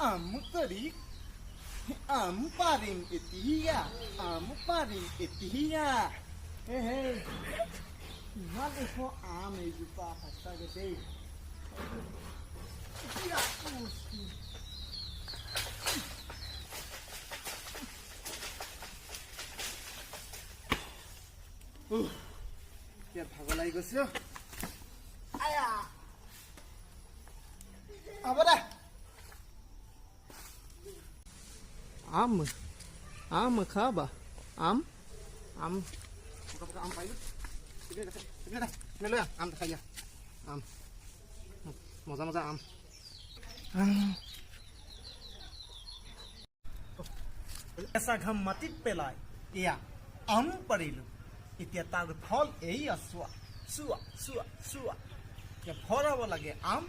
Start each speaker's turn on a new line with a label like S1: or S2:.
S1: আম কৰি আম পাৰিম এতিয়া আম পাৰিম এতিয়া হে ইমান ওখ আম এইজোপা সঁচাকে দেই এতিয়া ভাগৰ লাগি গৈছে আয়া হ'ব দে
S2: আম খাবা আম
S1: পকা আম পাইলো আম খাই দিয়া আম মজা মজা আম এচা ঘাম মাটিত পেলাই এয়া আম পাৰিলো এতিয়া তাৰ ফল এই চোৱা চোৱা চোৱা চোৱা এতিয়া ভৰাব লাগে আম